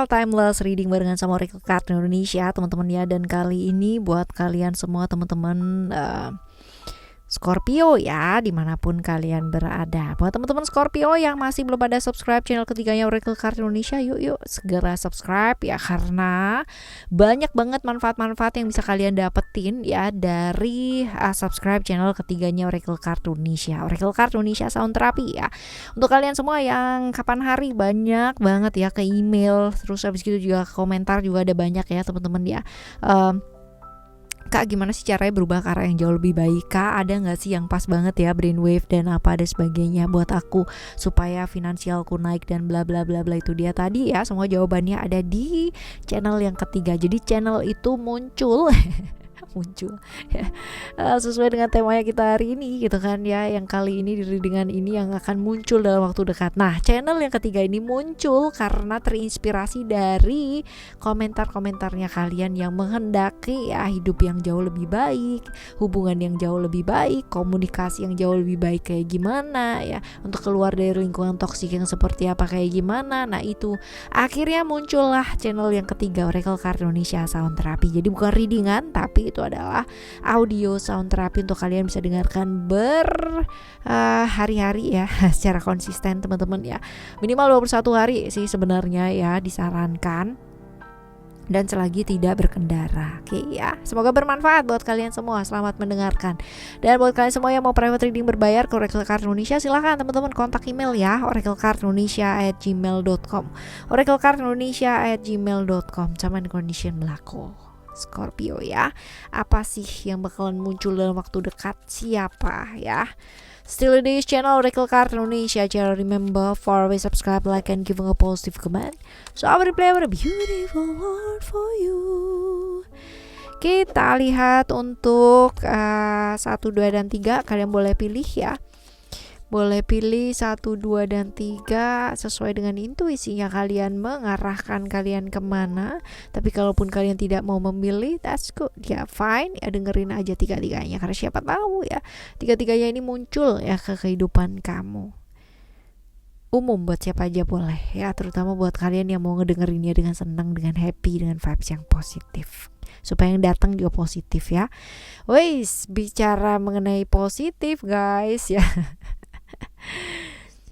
Timeless Reading barengan sama Oracle Card Indonesia teman-teman ya. Dan kali ini buat kalian semua teman-teman Scorpio ya, dimanapun kalian berada. Buat teman-teman Scorpio yang masih belum pada subscribe channel ketiganya Oracle Card Indonesia, yuk segera subscribe ya, karena banyak banget manfaat-manfaat yang bisa kalian dapetin ya dari subscribe channel ketiganya Oracle Card Indonesia. Oracle Card Indonesia Sound Therapy ya. Untuk kalian semua yang kapan hari banyak banget ya ke email, terus habis gitu juga komentar juga ada banyak ya teman-teman ya. Kak, gimana sih caranya berubah ke arah yang jauh lebih baik? Kak, ada nggak sih yang pas banget ya brainwave dan apa dan sebagainya buat aku supaya finansialku naik dan bla bla bla bla. Itu dia tadi ya, semua jawabannya ada di channel yang ketiga. Jadi channel itu muncul muncul ya, sesuai dengan temanya kita hari ini gitu kan ya, yang kali ini dengan ini yang akan muncul dalam waktu dekat. Nah, channel yang ketiga ini muncul karena terinspirasi dari komentar-komentarnya kalian yang menghendaki ya hidup yang jauh lebih baik, hubungan yang jauh lebih baik, komunikasi yang jauh lebih baik kayak gimana ya, untuk keluar dari lingkungan toksik yang seperti apa kayak gimana. Nah, itu akhirnya muncullah channel yang ketiga, Oracle Card Indonesia Sound Therapy. Jadi bukan readingan, tapi itu adalah audio sound therapy untuk kalian bisa dengarkan hari-hari ya secara konsisten teman-teman ya. Minimal 21 hari sih sebenarnya ya disarankan, dan selagi tidak berkendara. Oke ya, semoga bermanfaat buat kalian semua. Selamat mendengarkan. Dan buat kalian semua yang mau private reading berbayar ke Oracle Card Indonesia, silahkan teman-teman kontak email ya, oraclecardindonesia@gmail.com, oraclecardindonesia@gmail.com. Terms and condition berlaku. Scorpio ya, apa sih yang bakalan muncul dalam waktu dekat, siapa ya? Still in this channel Oracle Card Indonesia. Jangan remember for always subscribe, like, and giving a positive comment, so I will play a beautiful world for you. Kita lihat untuk 1, 2, dan 3. Kalian boleh pilih ya, boleh pilih 1, 2, dan 3 sesuai dengan intuisinya kalian, mengarahkan kalian kemana. Tapi kalaupun kalian tidak mau memilih, that's good ya, fine ya, dengerin aja tiga-tiganya, karena siapa tahu ya tiga-tiganya ini muncul ya ke kehidupan kamu. Umum buat siapa aja boleh ya, terutama buat kalian yang mau ngedengerinnya dengan senang, dengan happy, dengan vibes yang positif, supaya yang datang juga positif ya. Wais, bicara mengenai positif guys ya.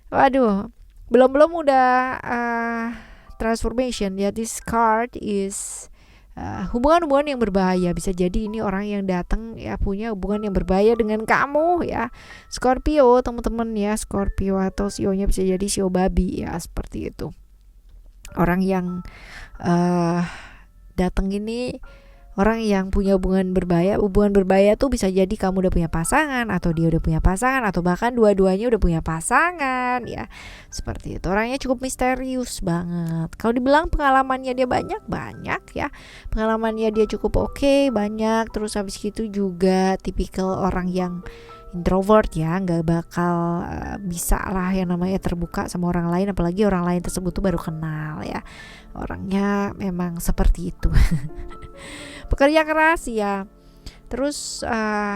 Waduh, belum udah transformation ya. This card is hubungan-hubungan yang berbahaya. Bisa jadi ini orang yang datang ya punya hubungan yang berbahaya dengan kamu ya, Scorpio teman-teman ya. Scorpio atau sionya bisa jadi sio babi ya, seperti itu. Orang yang datang ini orang yang punya hubungan berbahaya. Hubungan berbahaya tuh bisa jadi kamu udah punya pasangan, atau dia udah punya pasangan, atau bahkan dua-duanya udah punya pasangan ya, seperti itu. Orangnya cukup misterius banget. Kalau dibilang pengalamannya dia banyak ya, pengalamannya dia cukup oke, banyak. Terus habis itu juga tipikal orang yang introvert ya, nggak bakal bisa lah yang namanya terbuka sama orang lain, apalagi orang lain tersebut tuh baru kenal ya. Orangnya memang seperti itu. Pekerja keras ya. Terus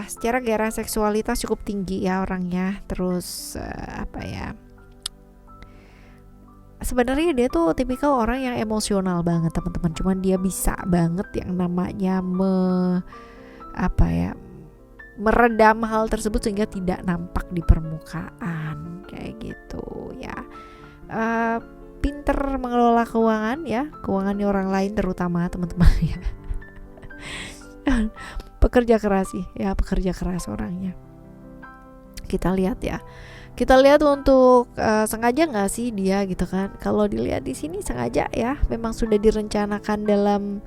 secara gairah seksualitas cukup tinggi ya orangnya. Terus apa ya, sebenarnya dia tuh tipikal orang yang emosional banget teman-teman. Cuman dia bisa banget yang namanya meredam hal tersebut sehingga tidak nampak di permukaan kayak gitu ya. Pinter mengelola keuangan ya, keuangannya orang lain terutama teman-teman ya. Pekerja keras sih ya, pekerja keras orangnya. Kita lihat untuk sengaja nggak sih dia gitu kan. Kalau dilihat di sini sengaja ya, memang sudah direncanakan dalam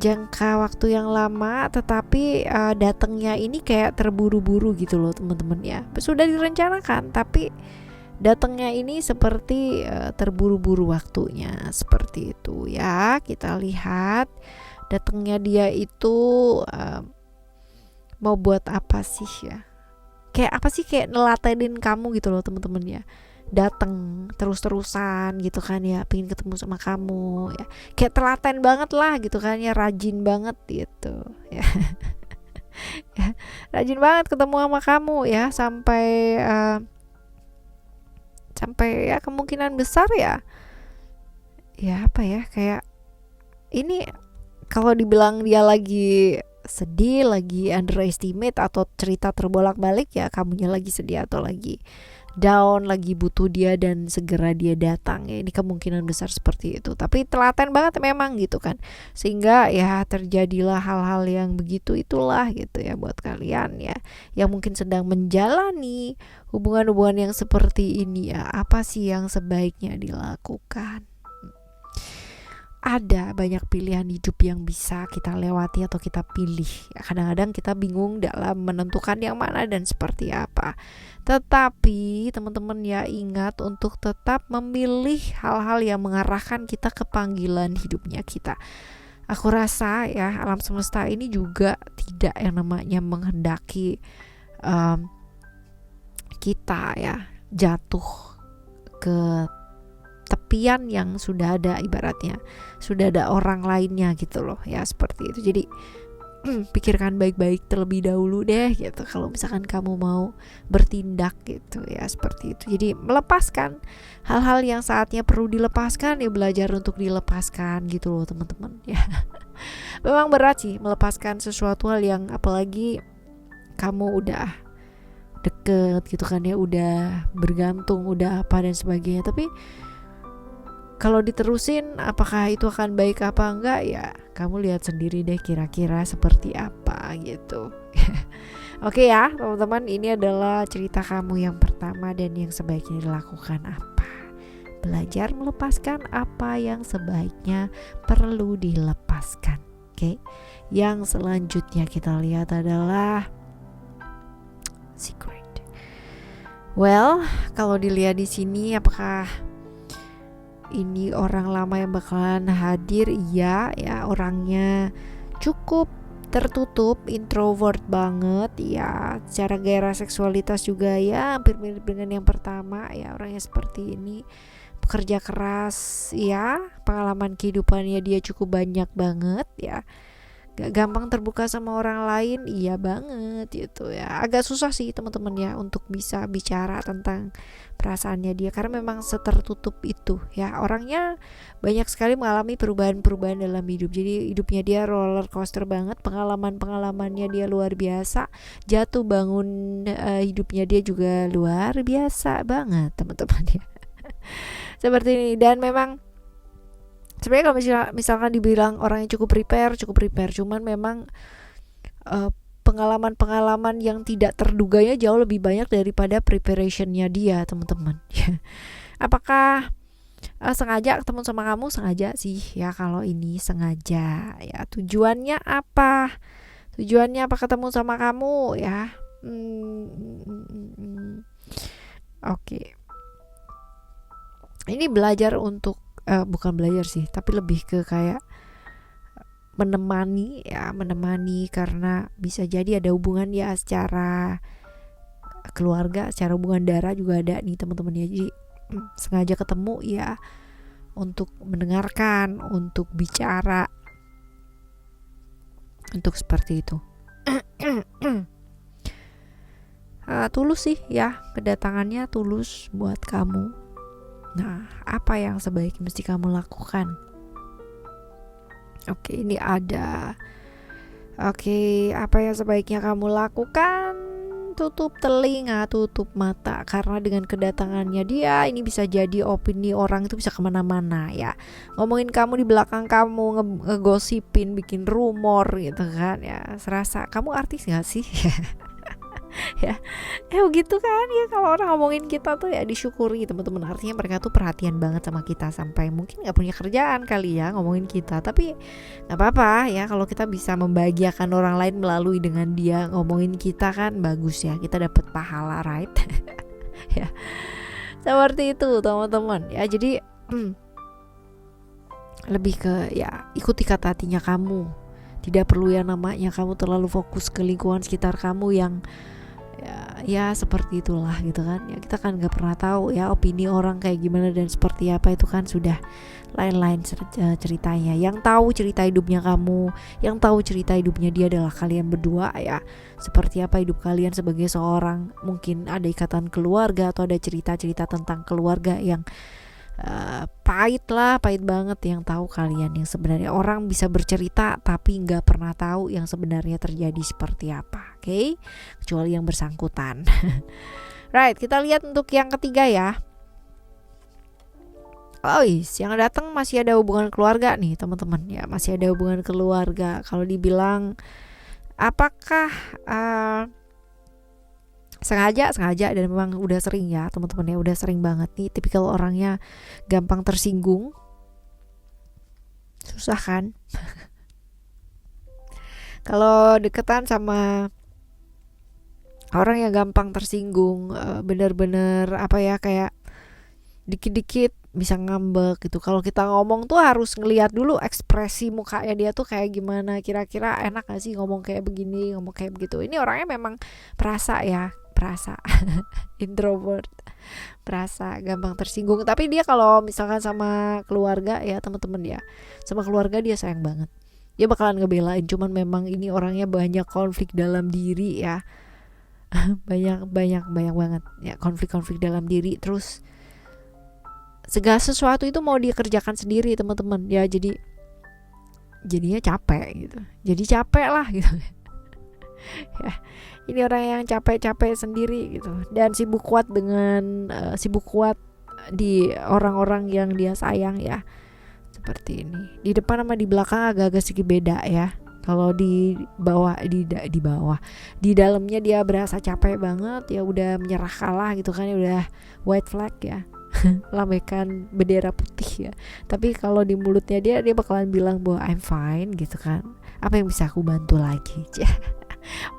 jangka waktu yang lama, tetapi datangnya ini kayak terburu-buru gitu loh teman-teman ya. Sudah direncanakan tapi datangnya ini seperti terburu-buru waktunya, seperti itu ya. Kita lihat datangnya dia itu mau buat apa sih ya, kayak nelatenin kamu gitu loh teman-teman ya. Datang terus-terusan gitu kan ya, pengen ketemu sama kamu ya, kayak telaten banget lah gitu kan ya, rajin banget gitu ya. Ya, rajin banget ketemu sama kamu ya, sampai ya kemungkinan besar ya ya apa ya, kayak ini kalau dibilang dia lagi sedih, lagi underestimate atau cerita terbolak-balik, ya kamunya lagi sedih atau lagi down, lagi butuh dia dan segera dia datang ya. Ini kemungkinan besar seperti itu. Tapi telaten banget memang gitu kan. Sehingga ya terjadilah hal-hal yang begitu itulah gitu ya buat kalian ya yang mungkin sedang menjalani hubungan-hubungan yang seperti ini ya. Apa sih yang sebaiknya dilakukan? Ada banyak pilihan hidup yang bisa kita lewati atau kita pilih ya, kadang-kadang kita bingung dalam menentukan yang mana dan seperti apa. Tetapi teman-teman ya, ingat untuk tetap memilih hal-hal yang mengarahkan kita ke panggilan hidupnya kita. Aku rasa ya alam semesta ini juga tidak yang namanya menghendaki kita ya jatuh ke tepian yang sudah ada, ibaratnya sudah ada orang lainnya gitu loh ya, seperti itu. Jadi pikirkan baik-baik terlebih dahulu deh gitu kalau misalkan kamu mau bertindak gitu ya, seperti itu. Jadi melepaskan hal-hal yang saatnya perlu dilepaskan ya, belajar untuk dilepaskan gitu loh teman-teman ya. Memang berat sih melepaskan sesuatu hal yang apalagi kamu udah deket gitu kan ya, udah bergantung, udah apa dan sebagainya. Tapi kalau diterusin apakah itu akan baik apa enggak ya, kamu lihat sendiri deh kira-kira seperti apa gitu. Oke ya teman-teman, ini adalah cerita kamu yang pertama dan yang sebaiknya dilakukan apa. Belajar melepaskan apa yang sebaiknya perlu dilepaskan. Oke. Yang selanjutnya kita lihat adalah secret. Well, kalau dilihat di sini apakah ini orang lama yang bakalan hadir? Iya ya, orangnya cukup tertutup, introvert banget ya. Secara gairah seksualitas juga ya hampir mirip dengan yang pertama ya, orangnya seperti ini. Pekerja keras ya, pengalaman kehidupannya dia cukup banyak banget ya. Gak gampang terbuka sama orang lain, iya banget gitu ya. Agak susah sih teman-teman ya untuk bisa bicara tentang perasaannya dia karena memang setertutup itu ya. Orangnya banyak sekali mengalami perubahan-perubahan dalam hidup. Jadi hidupnya dia roller coaster banget, pengalaman-pengalamannya dia luar biasa, jatuh bangun hidupnya dia juga luar biasa banget teman-teman ya. Seperti ini. Dan memang sebenarnya kalau misalkan dibilang orangnya cukup prepare, cuman memang pengalaman-pengalaman yang tidak terduganya jauh lebih banyak daripada preparationnya dia teman-teman. Apakah sengaja ketemu sama kamu? Sengaja sih ya, kalau ini sengaja ya. Tujuannya apa? Tujuannya apa ketemu sama kamu ya? Oke. Ini belajar untuk bukan belajar sih, tapi lebih ke kayak menemani karena bisa jadi ada hubungan ya secara keluarga, secara hubungan darah juga ada nih teman-teman ya. Jadi sengaja ketemu ya untuk mendengarkan, untuk bicara, untuk seperti itu. Tulus sih ya, kedatangannya tulus buat kamu. Nah, apa yang sebaiknya mesti kamu lakukan? Oke, ini ada. Oke, apa yang sebaiknya kamu lakukan? Tutup telinga, tutup mata, karena dengan kedatangannya dia ini bisa jadi opini orang itu bisa kemana-mana ya. Ngomongin kamu di belakang kamu, ngegosipin, bikin rumor gitu kan ya. Serasa kamu artis gak sih? Ya begitu kan ya, kalau orang ngomongin kita tuh ya disyukuri teman-teman, artinya mereka tuh perhatian banget sama kita, sampai mungkin nggak punya kerjaan kali ya ngomongin kita, tapi nggak apa-apa ya kalau kita bisa membahagiakan orang lain melalui dengan dia ngomongin kita, kan bagus ya, kita dapat pahala, right? Ya seperti itu teman-teman ya. Jadi lebih ke ya ikuti kata hatinya kamu, tidak perlu yang namanya kamu terlalu fokus ke lingkungan sekitar kamu yang ya seperti itulah gitu kan ya. Kita kan nggak pernah tahu ya opini orang kayak gimana dan seperti apa, itu kan sudah lain-lain ceritanya. Yang tahu cerita hidupnya kamu, yang tahu cerita hidupnya dia adalah kalian berdua ya. Seperti apa hidup kalian sebagai seorang, mungkin ada ikatan keluarga atau ada cerita-cerita tentang keluarga yang pahit banget, yang tahu kalian yang sebenarnya. Orang bisa bercerita tapi nggak pernah tahu yang sebenarnya terjadi seperti apa, oke? Kecuali yang bersangkutan. Right, kita lihat untuk yang ketiga ya. Yang datang masih ada hubungan keluarga nih teman-teman ya, masih ada hubungan keluarga. Kalau dibilang apakah sengaja dan memang udah sering ya teman-teman ya, udah sering banget nih, tipikal orangnya gampang tersinggung. Susah kan? Kalau deketan sama orang yang gampang tersinggung, bener-bener kayak dikit-dikit bisa ngambek gitu. Kalau kita ngomong tuh harus ngelihat dulu ekspresi mukanya dia tuh kayak gimana, kira-kira enak gak sih ngomong kayak begini, ngomong kayak begitu. Ini orangnya memang perasa introvert, perasa, gampang tersinggung. Tapi dia kalau misalkan sama keluarga ya teman-teman ya, sama keluarga dia sayang banget, dia bakalan ngebelain. Cuman memang ini orangnya banyak konflik dalam diri ya. banyak banget ya, konflik dalam diri. Terus segala sesuatu itu mau dia kerjakan sendiri teman-teman ya, jadinya capek gitu, jadi capek lah gitu. Ya, ini orang yang capek sendiri gitu, dan sibuk kuat di orang-orang yang dia sayang ya, seperti ini. Di depan sama di belakang agak-agak sedikit beda ya. Kalau di bawah, di dalamnya dia berasa capek banget ya, udah menyerah kalah gitu kan ya, udah white flag ya, lambaikan bendera putih ya. Tapi kalau di mulutnya dia bakalan bilang bahwa I'm fine gitu kan, apa yang bisa aku bantu lagi.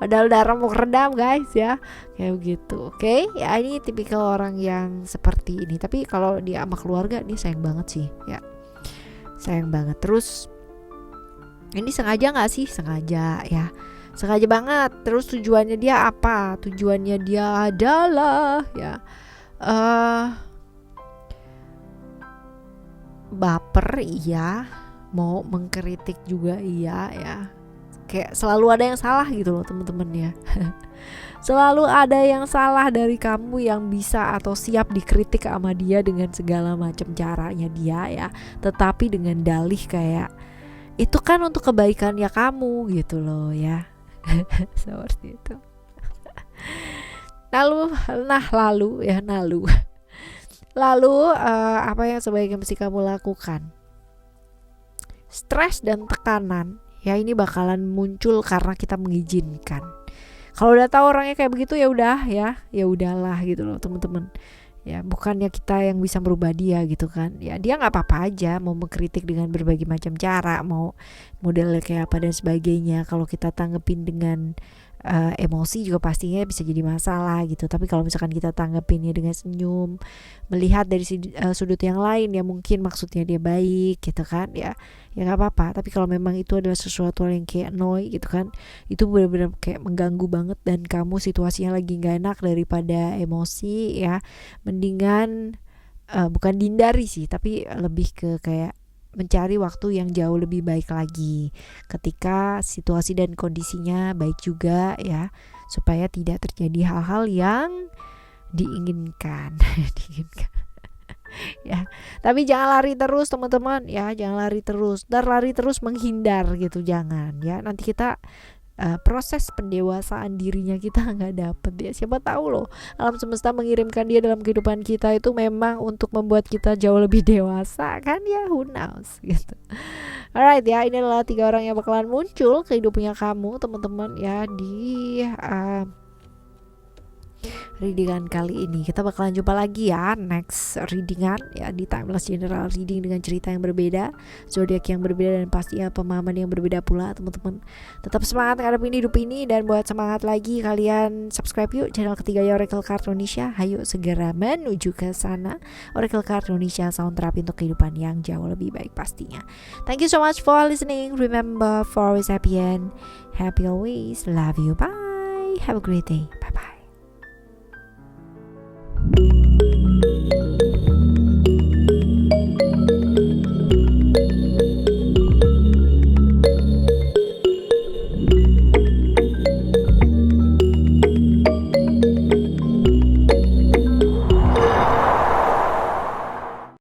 Padahal darah mau redam guys ya, kayak begitu. Oke, ya ini tipikal orang yang seperti ini. Tapi kalau dia sama keluarga dia sayang banget sih ya, sayang banget. Terus ini sengaja nggak sih? Sengaja ya, sengaja banget. Terus tujuannya dia apa? Tujuannya dia adalah ya baper iya, mau mengkritik juga iya ya. Kayak selalu ada yang salah gitu loh teman-teman ya. Selalu ada yang salah dari kamu yang bisa atau siap dikritik sama dia dengan segala macam caranya dia ya. Tetapi dengan dalih kayak itu kan untuk kebaikannya kamu gitu loh ya. Seperti itu. Lalu apa yang sebaiknya mesti kamu lakukan? Stres dan tekanan ya ini bakalan muncul karena kita mengizinkan. Kalau udah tahu orangnya kayak begitu ya udah ya udahlah gitu loh teman-teman. Ya bukannya kita yang bisa merubah dia gitu kan. Ya dia nggak apa-apa aja mau mengkritik dengan berbagai macam cara, mau model kayak apa dan sebagainya. Kalau kita tanggepin dengan emosi juga pastinya bisa jadi masalah gitu. Tapi kalau misalkan kita tanggepinnya dengan senyum, melihat dari sudut yang lain ya, mungkin maksudnya dia baik gitu kan ya nggak apa-apa. Tapi kalau memang itu adalah sesuatu yang kayak annoy gitu kan, itu benar-benar kayak mengganggu banget dan kamu situasinya lagi nggak enak, daripada emosi ya mendingan bukan dihindari sih, tapi lebih ke kayak mencari waktu yang jauh lebih baik lagi ketika situasi dan kondisinya baik juga ya, supaya tidak terjadi hal-hal yang diinginkan. Ya, tapi jangan lari terus teman-teman ya, jangan lari terus. Lari terus menghindar gitu, jangan ya. Nanti kita proses pendewasaan dirinya kita nggak dapet ya. Siapa tahu loh alam semesta mengirimkan dia dalam kehidupan kita itu memang untuk membuat kita jauh lebih dewasa kan ya, who knows gitu. Alright ya, ini adalah 3 orang yang bakalan muncul ke hidupnya kamu teman-teman ya di readingan kali ini. Kita bakalan jumpa lagi ya next readingan ya, di timeless general reading dengan cerita yang berbeda, zodiak yang berbeda, dan pastinya pemahaman yang berbeda pula teman-teman. Tetap semangat ngadepin hidup ini, dan buat semangat lagi kalian subscribe yuk channel ketiganya Oracle Card Indonesia. Hayo segera menuju ke sana. Oracle Card Indonesia, sound terapi untuk kehidupan yang jauh lebih baik pastinya. Thank you so much for listening. Remember, for always happy and happy always. Love you. Bye. Have a great day. Bye bye.